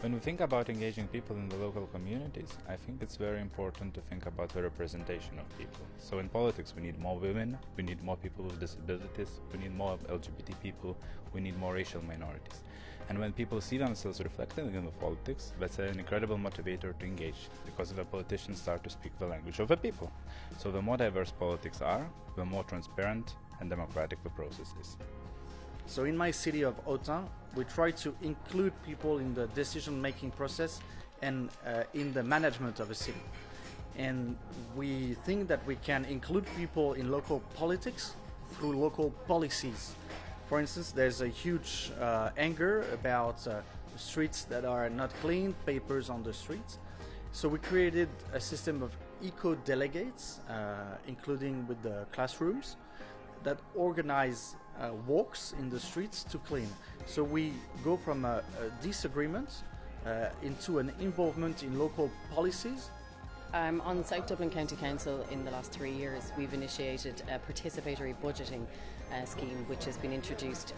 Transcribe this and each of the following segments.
When we think about engaging people in the local communities, I think it's very important to think about the representation of people. So in politics we need more women, we need more people with disabilities, we need more LGBT people, we need more racial minorities. And when people see themselves reflected in the politics, that's an incredible motivator to engage, because the politicians start to speak the language of the people. So the more diverse politics are, the more transparent and democratic the process is. So in my city of Autun, we try to include people in the decision-making process and in the management of a city. And we think that we can include people in local politics through local policies. For instance, there's a huge anger about streets that are not clean, papers on the streets. So we created a system of eco-delegates, including with the classrooms, that organize walks in the streets to clean. So we go from a disagreement into an involvement in local policies. On South Dublin County Council in the last 3 years we've initiated a participatory budgeting scheme which has been introduced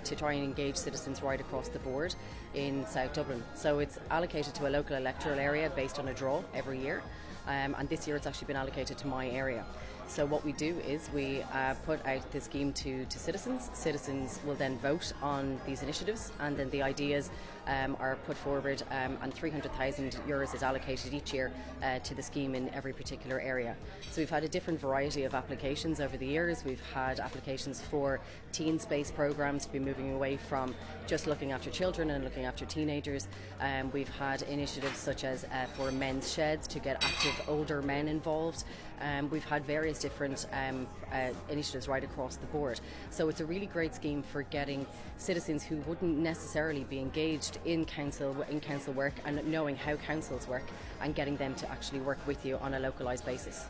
to try and engage citizens right across the board in South Dublin. So it's allocated to a local electoral area based on a draw every year, and this year it's actually been allocated to my area. So what we do is we put out the scheme to citizens. Citizens will then vote on these initiatives, and then the ideas are put forward, and €300,000 is allocated each year to the scheme in every particular area. So we've had a different variety of applications over the years. We've had applications for teen space programs to be moving away from just looking after children and looking after teenagers. We've had initiatives such as for men's sheds to get active older men involved. We've had various different initiatives right across the board. So it's a really great scheme for getting citizens who wouldn't necessarily be engaged in council work and knowing how councils work, and getting them to actually work with you on a localised basis.